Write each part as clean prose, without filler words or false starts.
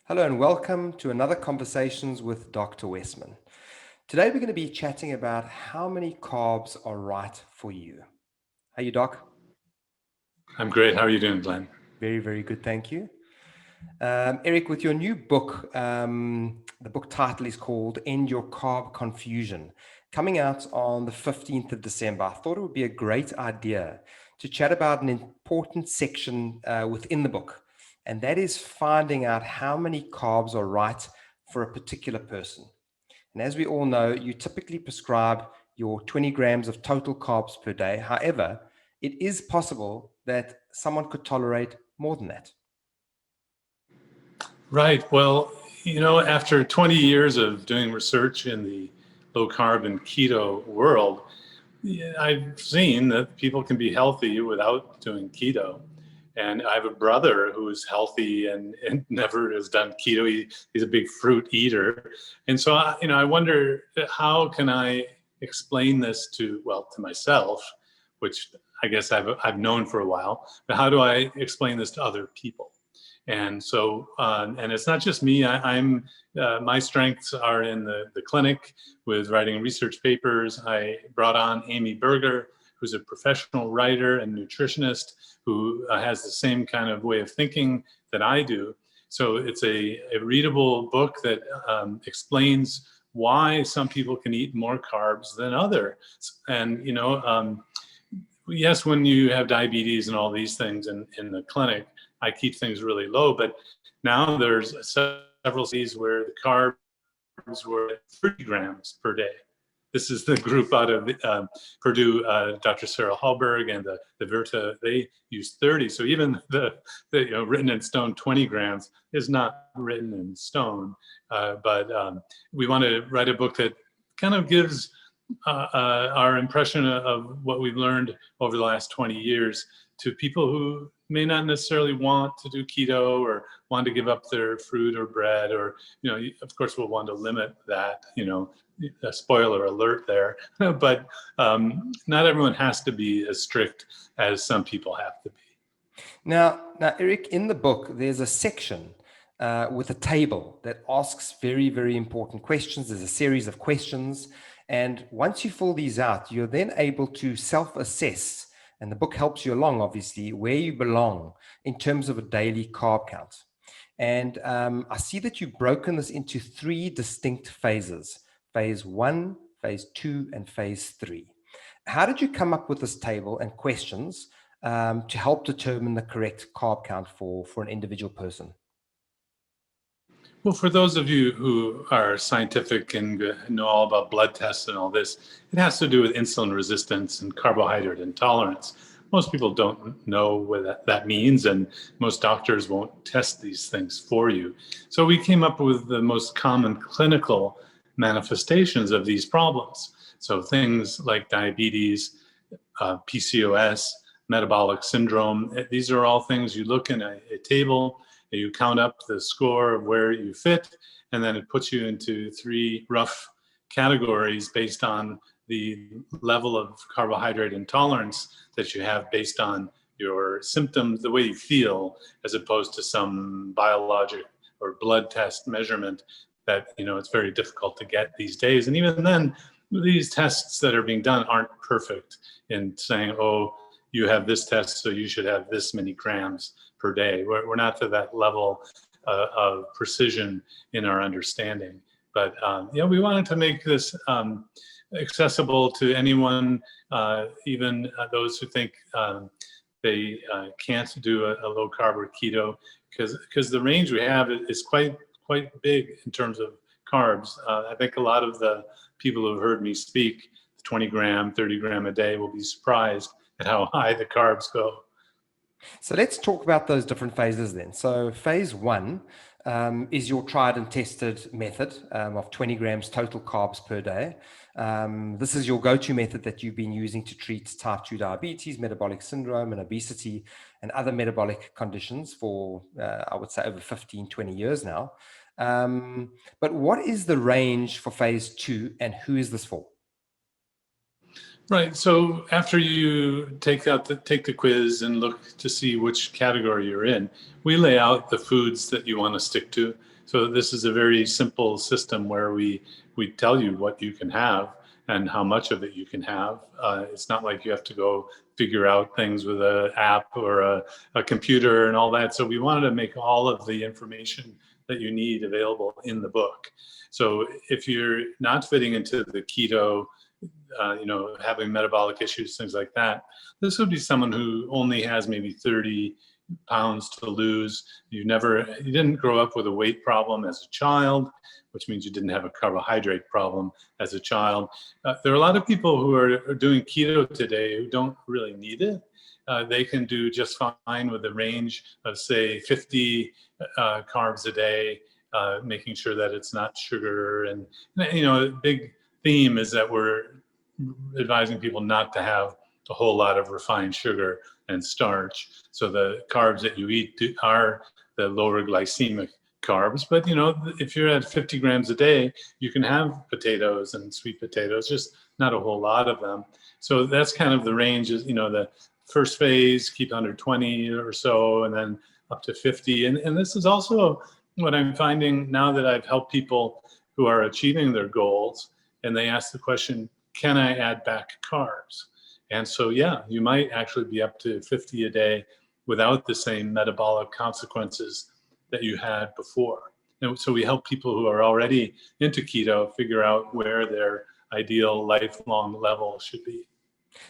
Hello and welcome to another Conversations with Dr. Westman. Today we're going to be chatting about how many carbs are right for you. How are you, Doc? I'm great. How are you doing, Glenn? Very, very good, thank you. Eric, with your new book, the book title is called End Your Carb Confusion, coming out on the 15th of December. I thought it would be a great idea to chat about an important section within the book, and that is finding out how many carbs are right for a particular person. And as we all know, you typically prescribe your 20 grams of total carbs per day. However, it is possible that someone could tolerate more than that. Right. Well, after 20 years of doing research in the low carb and keto world, I've seen that people can be healthy without doing keto. And I have a brother who's healthy and never has done keto. He's a big fruit eater. And so, I wonder, how can I explain this to myself, which I guess I've known for a while, but how do I explain this to other people? And so, and it's not just me. My strengths are in the clinic with writing research papers. I brought on Amy Berger, who's a professional writer and nutritionist who has the same kind of way of thinking that I do. So it's a readable book that explains why some people can eat more carbs than others. And, yes, when you have diabetes and all these things in the clinic, I keep things really low, but now there's several studies where the carbs were at 30 grams per day. This is the group out of Purdue, Dr. Sarah Hallberg and the Virta, they use 30. So even the written in stone 20 grams is not written in stone. But we want to write a book that kind of gives our impression of what we've learned over the last 20 years to people who may not necessarily want to do keto or want to give up their fruit or bread, or, of course we'll want to limit that, a spoiler alert there, but not everyone has to be as strict as some people have to be. Now, Eric, in the book, there's a section with a table that asks very, very important questions. There's a series of questions. And once you fill these out, you're then able to self-assess. And the book helps you along, obviously, where you belong in terms of a daily carb count. And I see that you've broken this into three distinct phases: phase 1, phase 2, and phase 3. How did you come up with this table and questions to help determine the correct carb count for an individual person? Well, for those of you who are scientific and know all about blood tests and all this, it has to do with insulin resistance and carbohydrate intolerance. Most people don't know what that means, and most doctors won't test these things for you. So we came up with the most common clinical manifestations of these problems. So things like diabetes, PCOS, metabolic syndrome, these are all things you look in a table, you count up the score of where you fit, and then it puts you into three rough categories based on the level of carbohydrate intolerance that you have based on your symptoms, the way you feel, as opposed to some biologic or blood test measurement that, it's very difficult to get these days. And even then, these tests that are being done aren't perfect in saying, oh, you have this test, so you should have this many grams per day. We're not to that level of precision in our understanding. But we wanted to make this accessible to anyone, even those who think they can't do a low carb or keto, because the range we have is quite big in terms of carbs. I think a lot of the people who have heard me speak, 20 gram, 30 gram a day, will be surprised at how high the carbs go. So let's talk about those different phases then. So phase 1 is your tried and tested method of 20 grams total carbs per day. This is your go-to method that you've been using to treat type 2 diabetes, metabolic syndrome, and obesity, and other metabolic conditions for, I would say, over 15, 20 years now. But what is the range for phase 2, and who is this for? Right. So after you take the quiz and look to see which category you're in, we lay out the foods that you want to stick to. So this is a very simple system where we tell you what you can have and how much of it you can have. It's not like you have to go figure out things with an app or a computer and all that. So we wanted to make all of the information that you need available in the book. So if you're not fitting into the keto, having metabolic issues, things like that, this would be someone who only has maybe 30 pounds to lose. You didn't grow up with a weight problem as a child, which means you didn't have a carbohydrate problem as a child. There are a lot of people who are doing keto today who don't really need it. They can do just fine with a range of, say, 50 carbs a day, making sure that it's not sugar. And, a big theme is that we're advising people not to have a whole lot of refined sugar and starch. So the carbs that you eat are the lower glycemic carbs. But, if you're at 50 grams a day, you can have potatoes and sweet potatoes, just not a whole lot of them. So that's kind of the range is, the first phase, keep under 20 or so, and then up to 50. And this is also what I'm finding now that I've helped people who are achieving their goals, and they ask the question, can I add back carbs? And so, yeah, you might actually be up to 50 a day without the same metabolic consequences that you had before. And so we help people who are already into keto figure out where their ideal lifelong level should be.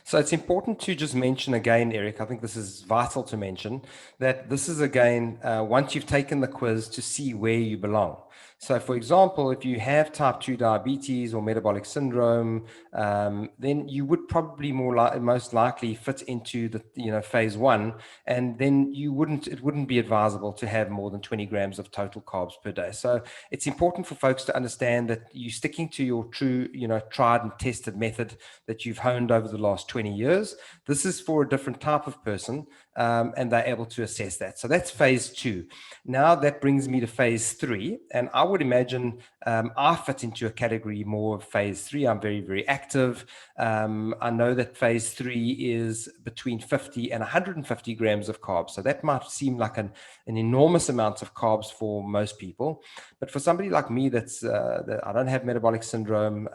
So it's important to just mention again, Eric, I think this is vital to mention, that this is again, once you've taken the quiz, to see where you belong. So for example, if you have type 2 diabetes or metabolic syndrome, then you would probably most likely fit into the phase 1, and then it wouldn't be advisable to have more than 20 grams of total carbs per day. So it's important for folks to understand that you're sticking to your true, tried and tested method that you've honed over the last 20 years. This is for a different type of person, and they're able to assess that. So that's phase 2. Now that brings me to phase 3, and I would imagine I fit into a category more of phase 3. I'm very, very active. I know that phase 3 is between 50 and 150 grams of carbs. So that might seem like an enormous amount of carbs for most people. But for somebody like me that I don't have metabolic syndrome,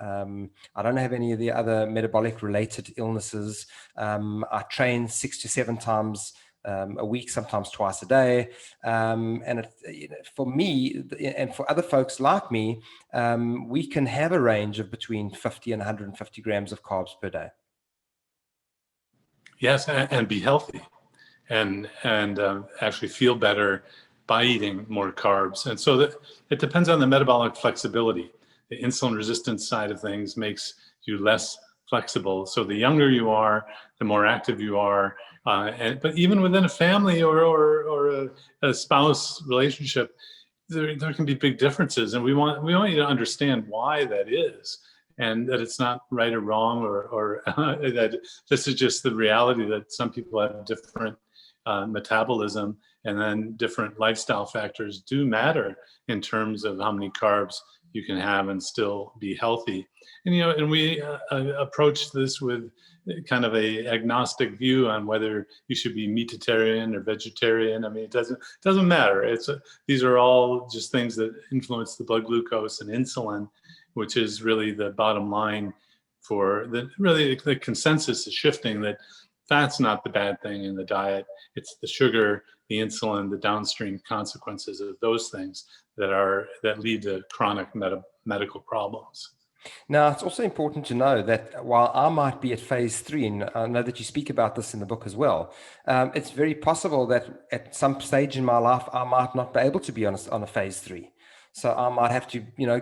I don't have any of the other metabolic related illnesses. I train 6 to 7 times a week, sometimes twice a day. And for me and for other folks like me, we can have a range of between 50 and 150 grams of carbs per day. Yes, and be healthy and actually feel better by eating more carbs. And so that it depends on the metabolic flexibility. The insulin resistance side of things makes you less flexible. So the younger you are, the more active you are. But even within a family or a spouse relationship, there can be big differences. And we want you to understand why that is, and that it's not right or wrong, or that this is just the reality that some people have different metabolism, and then different lifestyle factors do matter in terms of how many carbs you can have and still be healthy. And we approach this with kind of a agnostic view on whether you should be meatitarian or vegetarian. I mean, it doesn't matter. These are all just things that influence the blood glucose and insulin, which is really the bottom line for the consensus is shifting that that's not the bad thing in the diet. It's the sugar, the insulin, the downstream consequences of those things that lead to chronic medical problems. Now, it's also important to know that while I might be at phase 3, and I know that you speak about this in the book as well, it's very possible that at some stage in my life, I might not be able to be on a phase 3. So I might have to,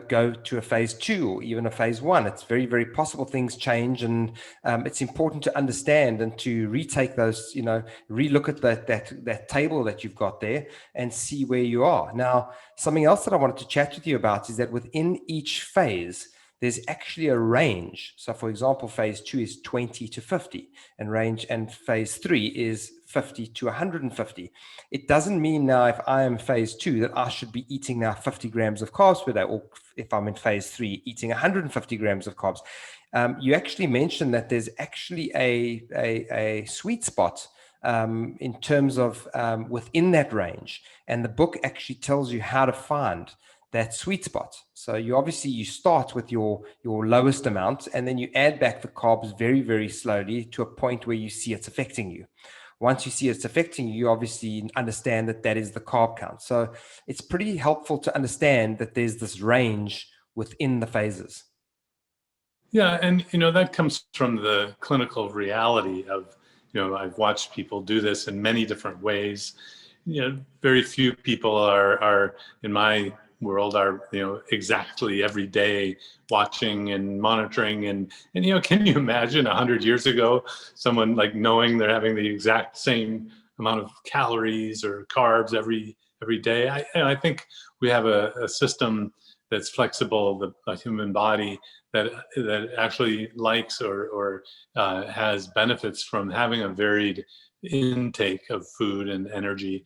go to a phase 2 or even a phase 1. It's very, very possible things change, and it's important to understand and to retake those, relook at that table that you've got there and see where you are. Now, something else that I wanted to chat with you about is that within each phase, there's actually a range. So for example, phase 2 is 20 to 50 and phase 3 is 50 to 150. It doesn't mean now if I am phase 2 that I should be eating now 50 grams of carbs per day, or if I'm in phase 3 eating 150 grams of carbs. You actually mentioned that there's actually a sweet spot in terms of within that range. And the book actually tells you how to find that sweet spot. So you start with your lowest amount, and then you add back the carbs very, very slowly to a point where you see it's affecting you. Once you see it's affecting you, you obviously understand that that is the carb count. So it's pretty helpful to understand that there's this range within the phases. Yeah, and that comes from the clinical reality of, I've watched people do this in many different ways. Very few people are in my world are exactly every day watching and monitoring, and can you imagine 100 years ago someone like knowing they're having the exact same amount of calories or carbs every day? I think we have a system that's flexible, the human body, that actually likes or has benefits from having a varied intake of food and energy.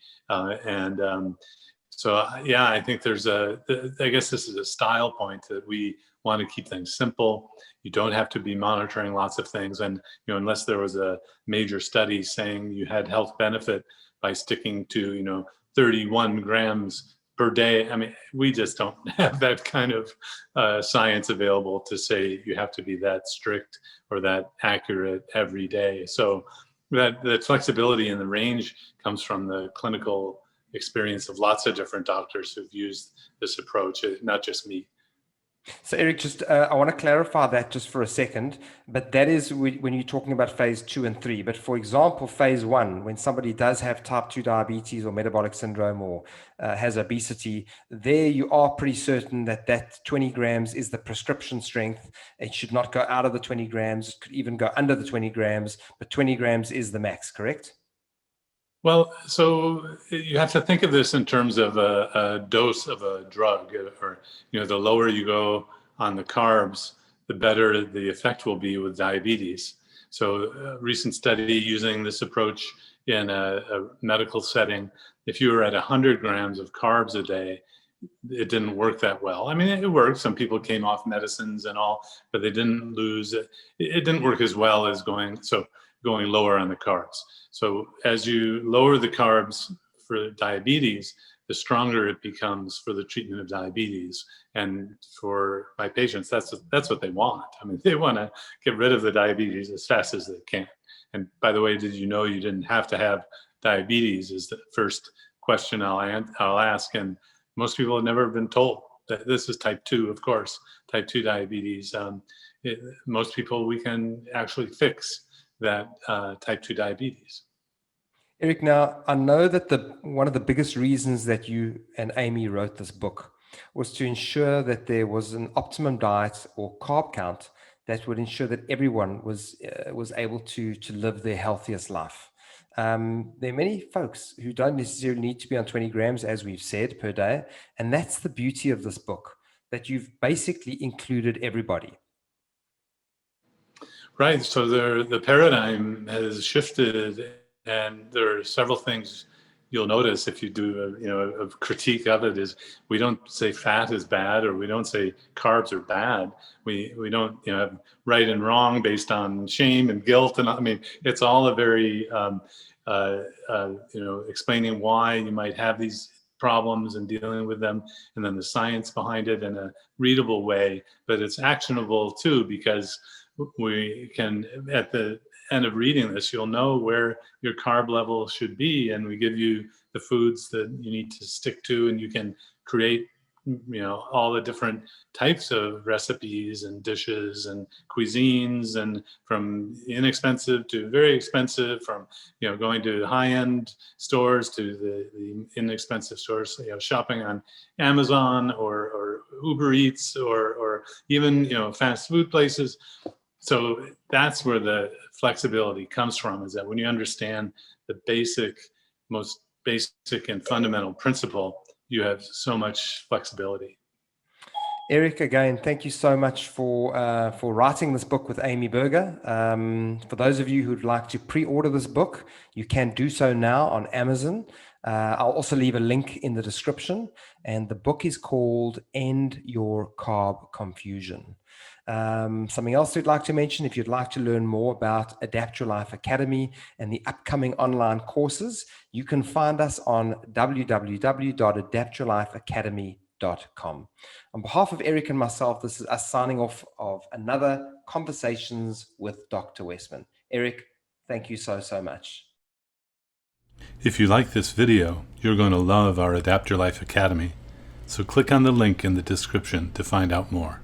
So yeah, I think I guess this is a style point that we want to keep things simple. You don't have to be monitoring lots of things. And, unless there was a major study saying you had health benefit by sticking to, 31 grams per day. I mean, we just don't have that kind of science available to say you have to be that strict or that accurate every day. So that flexibility in the range comes from the clinical experience of lots of different doctors who've used this approach, not just me. So Eric, just I want to clarify that just for a second, but that is when you're talking about phase 2 and 3. But for example, phase 1, when somebody does have type 2 diabetes or metabolic syndrome or has obesity, there you are pretty certain that 20 grams is the prescription strength. It should not go out of the 20 grams. It could even go under the 20 grams, but 20 grams is the max, correct? Well, so you have to think of this in terms of a dose of a drug, or the lower you go on the carbs, the better the effect will be with diabetes. So a recent study using this approach in a medical setting, if you were at 100 grams of carbs a day, it didn't work that well. I mean, it worked. Some people came off medicines and all, but they didn't lose it. It didn't work as well as going lower on the carbs. So as you lower the carbs for diabetes, the stronger it becomes for the treatment of diabetes. And for my patients, that's what they want. I mean, they want to get rid of the diabetes as fast as they can. And by the way, did you know you didn't have to have diabetes? Is the first question I'll ask. And most people have never been told that this is type 2, of course, type 2 diabetes. Most people, we can actually fix that type 2 diabetes. Eric, now I know that one of the biggest reasons that you and Amy wrote this book was to ensure that there was an optimum diet or carb count that would ensure that everyone was able to live their healthiest life. There are many folks who don't necessarily need to be on 20 grams, as we've said, per day. And that's the beauty of this book, that you've basically included everybody. Right. So the paradigm has shifted, and there are several things you'll notice if you do a critique of it. Is we don't say fat is bad, or we don't say carbs are bad. We don't have right and wrong based on shame and guilt, and I mean it's all a very explaining why you might have these problems and dealing with them, and then the science behind it in a readable way, but it's actionable too, because we can, at the end of reading this, you'll know where your carb level should be, and we give you the foods that you need to stick to, and you can create all the different types of recipes and dishes and cuisines, and from inexpensive to very expensive, from going to high-end stores to the inexpensive stores, shopping on Amazon or Uber Eats or even fast food places. So that's where the flexibility comes from, is that when you understand the most basic and fundamental principle, you have so much flexibility. Eric, again, thank you so much for writing this book with Amy Berger. For those of you who'd like to pre-order this book, you can do so now on Amazon. I'll also leave a link in the description. And the book is called End Your Carb Confusion. Something else we'd like to mention, if you'd like to learn more about Adapt Your Life Academy and the upcoming online courses, you can find us on www.adaptyourlifeacademy.com. low-carb.com. On behalf of Eric and myself, this is us signing off of another Conversations with Dr. Westman. Eric, thank you so, so much. If you like this video, you're going to love our Adapt Your Life Academy. So click on the link in the description to find out more.